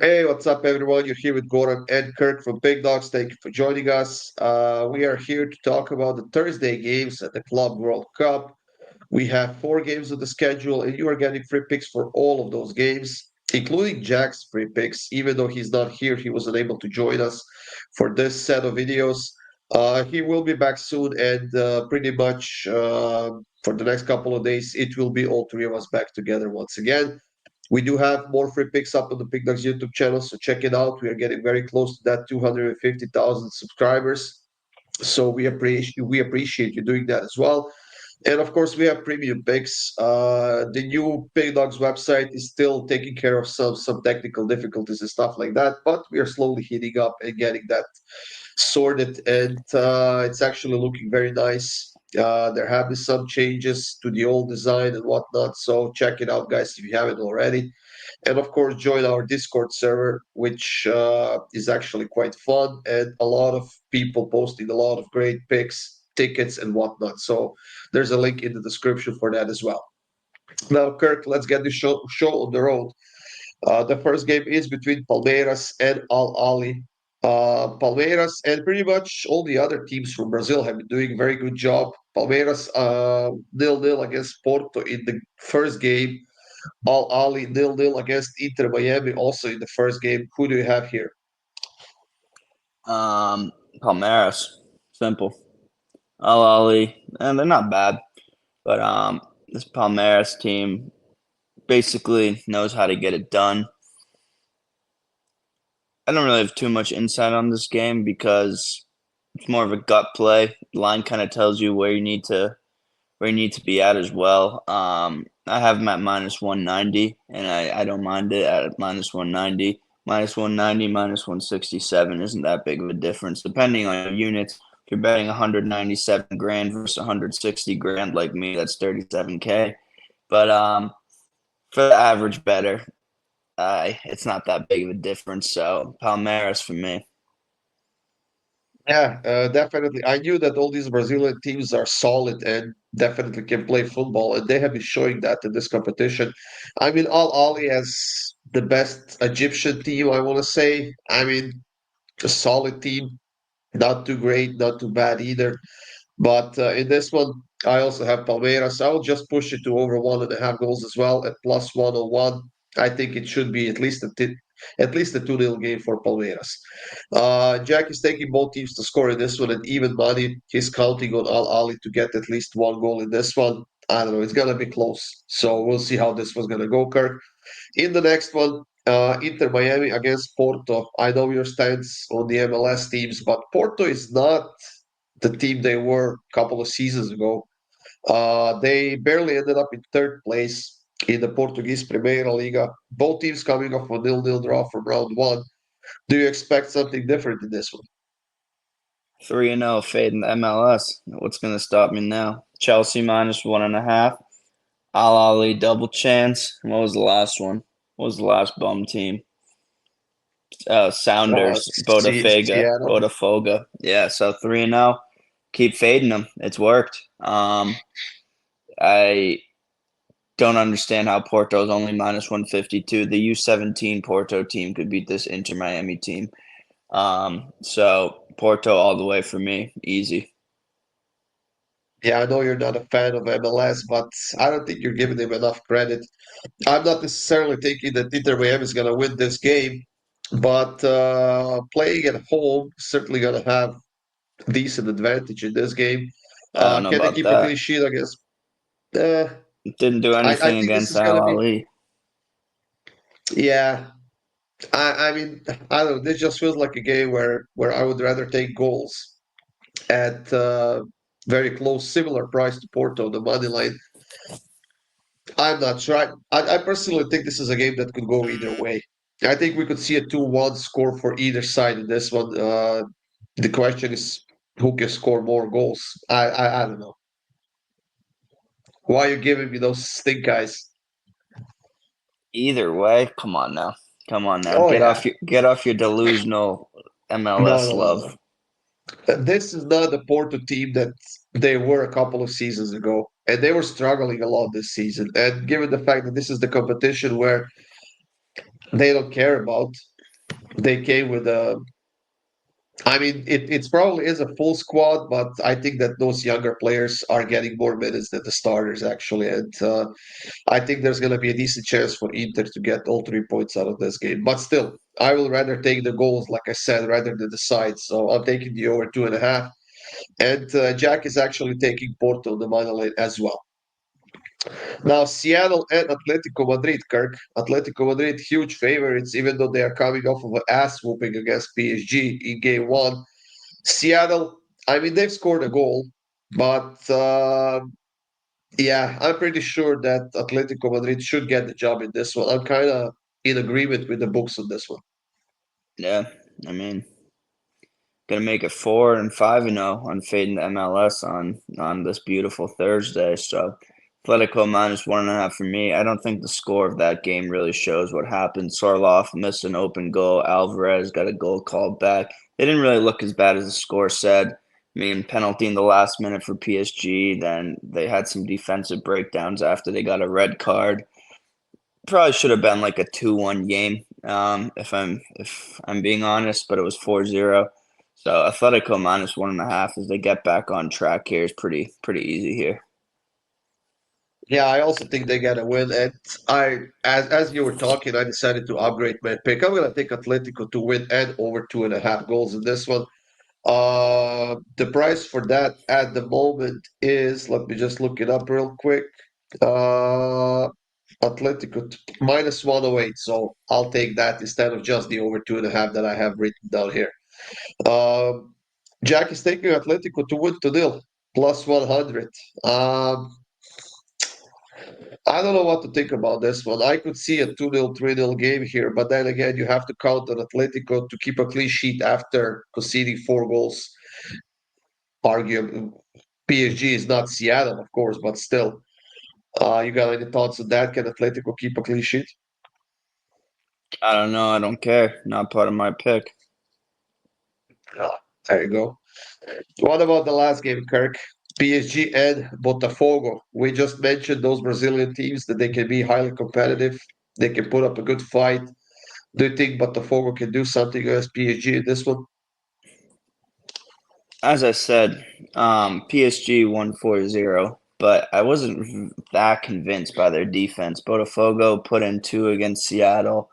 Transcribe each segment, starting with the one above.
Hey, what's up, everyone? You're here with Gordon and Kirk from PickDawgz. Thank you for joining us. We are here to talk about the Thursday games at the Club World Cup. We have four games on the schedule, and you are getting free picks for all of those games, including Jack's free picks. Even though he's not here, he was unable to join us for this set of videos. He will be back soon, and pretty much for the next couple of days, it will be all three of us back together once again. We do have more free picks up on the PickDawgz YouTube channel, so check it out. We are getting very close to that 250,000 subscribers. So we appreciate you doing that as well. And of course, we have premium picks. The new PickDawgz website is still taking care of some technical difficulties and stuff like that, but we are slowly heating up and getting that sorted, and it's actually looking very nice. There have been some changes to the old design and whatnot, so check it out, guys, if you haven't already. And of course, join our Discord server, which is actually quite fun, and a lot of people posting a lot of great picks, tickets, and whatnot. So there's a link in the description for that as well. Now, Kirk, let's get the show on the road. The first game is between Palmeiras and Al-Ahly. Palmeiras and pretty much all the other teams from Brazil have been doing a very good job. Palmeiras 0-0 against Porto in the first game. Al-Ahly 0-0 against Inter Miami also in the first game. Who do you have here? Um, Palmeiras, simple. Al-Ahly, and they're not bad, but this Palmeiras team basically knows how to get it done. I don't really have too much insight on this game because it's more of a gut play. The line kind of tells you where you need to be at as well. I have them at minus 190, and I don't mind it at minus 190. Minus 190, minus 167 isn't that big of a difference, depending on your units. If you're betting 197 grand versus 160 grand like me, that's 37K. But for the average better, it's not that big of a difference. So Palmeiras for me. Yeah, definitely. I knew that all these Brazilian teams are solid and definitely can play football, and they have been showing that in this competition. I mean, Al Ahly has the best Egyptian team, I want to say. I mean, a solid team, not too great, not too bad either. But in this one, I also have Palmeiras. I'll just push it to over 1.5 goals as well at plus 101. I think it should be at least a 2-0 game for Palmeiras. Jack is taking both teams to score in this one at even money. He's counting on Al Ali to get at least one goal in this one. I don't know. It's gonna be close, so we'll see how this one's gonna go, Kirk. In the next one, Inter Miami against Porto. I know your stance on the MLS teams, but Porto is not the team they were a couple of seasons ago. They barely ended up in third place in the Portuguese Primeira Liga. Both teams coming off a nil-nil draw from round one. Do you expect something different in this one? 3-0 fade in the MLS. What's going to stop me now? Chelsea minus 1.5. Al Ali double chance. What was the last one? What was the last bum team? Sounders, Seattle. Botafogo. Yeah, so 3-0. Keep fading them. It's worked. I don't understand how Porto is only minus 152. The U17 Porto team could beat this Inter Miami team. So Porto all the way for me. Easy. Yeah, I know you're not a fan of MLS, but I don't think you're giving them enough credit. I'm not necessarily thinking that Inter Miami is going to win this game, but playing at home certainly going to have decent advantage in this game. I don't know Can they about keep a that. clean sheet against? Uh, Didn't do I anything think this against is going Al to be. Ali. Yeah, I mean, I don't know. This just feels like a game where I would rather take goals at very close, similar price to Porto, the money line. I'm not sure. I personally think this is a game that could go either way. I think we could see a 2-1 score for either side in this one. The question is who can score more goals. I don't know. Why are you giving me those stink eyes? Either way, come on now. Come on now. Oh Get yeah. off your delusional No, MLS no, no, no. love. This is not the Porto team that they were a couple of seasons ago, and they were struggling a lot this season. And given the fact that this is the competition where they don't care about. They came with a I mean, it's probably is a full squad, but I think that those younger players are getting more minutes than the starters actually, and I think there's going to be a decent chance for Inter to get all 3 points out of this game. But still, I will rather take the goals, like I said, rather than the sides. So I'm taking the over 2.5, and Jack is actually taking Porto on the money line as well. Now, Seattle and Atletico Madrid, Kirk. Atletico Madrid, huge favorites, even though they are coming off of an ass whooping against PSG in game one. Seattle, I mean, they've scored a goal, but yeah, I'm pretty sure that Atletico Madrid should get the job in this one. I'm kind of in agreement with the books on this one. Yeah, I mean, gonna make it 4 and 5 on fading the MLS on this beautiful Thursday. So Atletico -1.5 for me. I don't think the score of that game really shows what happened. Sorloth missed an open goal. Alvarez got a goal called back. They didn't really look as bad as the score said. I mean, penalty in the last minute for PSG. Then they had some defensive breakdowns after they got a red card. Probably should have been like a 2-1 game, if I'm being honest, but it was 4-0. So Atletico -1.5 as they get back on track here is pretty easy here. Yeah, I also think they get a win. And as you were talking, I decided to upgrade my pick. I'm gonna take Atletico to win and over 2.5 goals in this one. The price for that at the moment is, let me just look it up real quick. Uh, Atletico -108. So I'll take that instead of just the over 2.5 that I have written down here. Um, Jack is taking Atletico to win to nil +100. Um, I don't know what to think about this one. I could see a 2-0, 3-0 game here, but then again, you have to count on Atletico to keep a clean sheet after conceding 4 goals. Arguably, PSG is not Seattle, of course, but still. You got any thoughts on that? Can Atletico keep a clean sheet? I don't know. I don't care. Not part of my pick. Ah, there you go. What about the last game, Kirk? PSG and Botafogo. We just mentioned those Brazilian teams that they can be highly competitive. They can put up a good fight. Do you think Botafogo can do something against PSG in this one? As I said, PSG won 4-0, but I wasn't that convinced by their defense. Botafogo put in two against Seattle.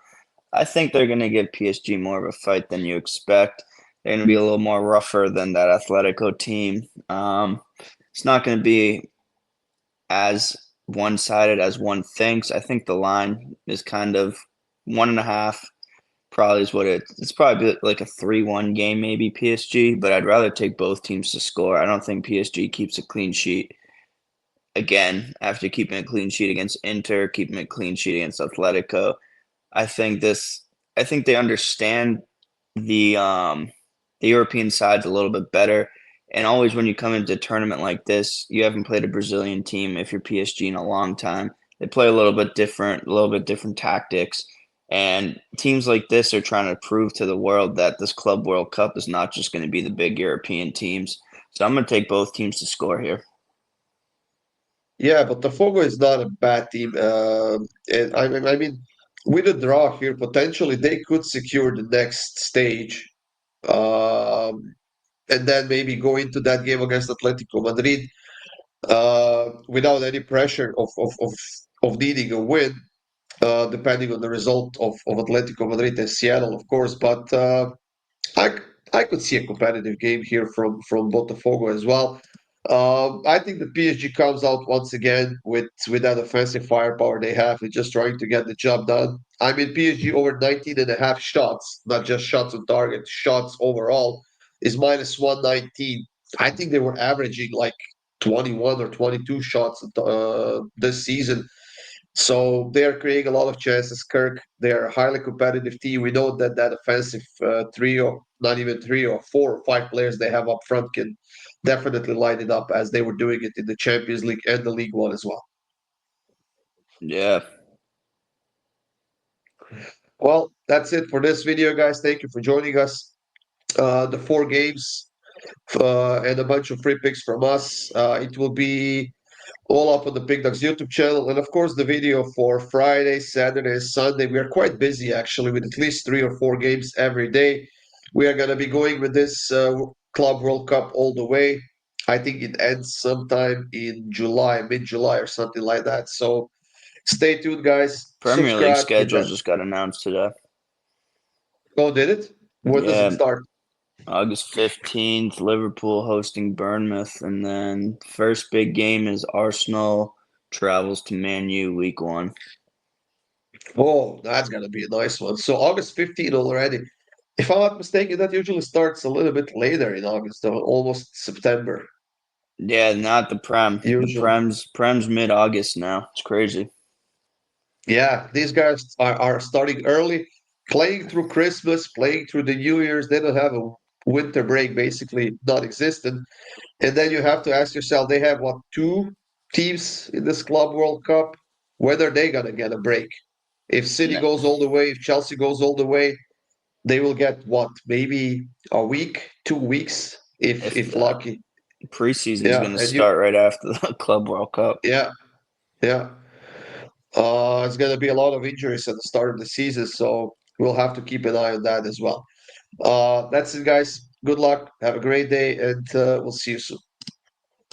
I think they're going to give PSG more of a fight than you expect. They're going to be a little more rougher than that Atletico team. It's not going to be as one-sided as one thinks. I think the line is kind of 1.5. Probably is what it's probably like a 3-1 game, maybe PSG, but I'd rather take both teams to score. I don't think PSG keeps a clean sheet again after keeping a clean sheet against Inter, keeping a clean sheet against Atletico. I think this. I think they understand the European sides a little bit better. And always when you come into a tournament like this, you haven't played a Brazilian team if you're PSG in a long time. They play a little bit different tactics. And teams like this are trying to prove to the world that this Club World Cup is not just going to be the big European teams. So I'm going to take both teams to score here. Yeah, but Botafogo is not a bad team. And I mean, with a draw here, potentially they could secure the next stage, and then maybe go into that game against Atletico Madrid without any pressure of needing a win, depending on the result of Atletico Madrid and Seattle, of course. But I I could see a competitive game here from Botafogo as well. I think the PSG comes out once again with that offensive firepower they have and just trying to get the job done. I mean, PSG over 19 and a half shots, not just shots on target, shots overall, is -119. I think they were averaging like 21 or 22 shots this season. So they are creating a lot of chances, Kirk. They are a highly competitive team. We know that that offensive trio, not even three or four or five players they have up front can definitely light it up as they were doing it in the Champions League and the League One as well. Yeah. Well, that's it for this video, guys. Thank you for joining us. The 4 games and a bunch of free picks from us. It will be all up on the PickDawgz YouTube channel. And of course, the video for Friday, Saturday, Sunday. We are quite busy actually with at least 3 or 4 games every day. We are going to be going with this Club World Cup all the way. I think it ends sometime in July, mid-July or something like that. So stay tuned, guys. Premier League Subscribe, hit schedule that. just got announced today. Oh, did it? When does it Yeah, start? August 15th, Liverpool hosting Bournemouth, and then first big game is Arsenal travels to Man U week 1. Oh, that's gonna be a nice one. So August 15 already. If I'm not mistaken, that usually starts a little bit later in August, though, almost September, Yeah, not the Prem. The usually. Prem's mid-August now. It's crazy. Yeah, these guys are starting early, playing through Christmas, playing through the New Year's. They don't have a winter break, basically non-existent. And then you have to ask yourself, they have what, 2 teams in this Club World Cup? When are they gonna get a break? If City No, goes all the way, if Chelsea goes all the way, they will get what, maybe a week, 2 weeks, if if that. lucky. Preseason's Yeah, going to and you, start right after the Club World Cup. yeah, yeah. It's gonna be a lot of injuries at the start of the season, so we'll have to keep an eye on that as well. That's it, guys. Good luck. Have a great day, and we'll see you soon.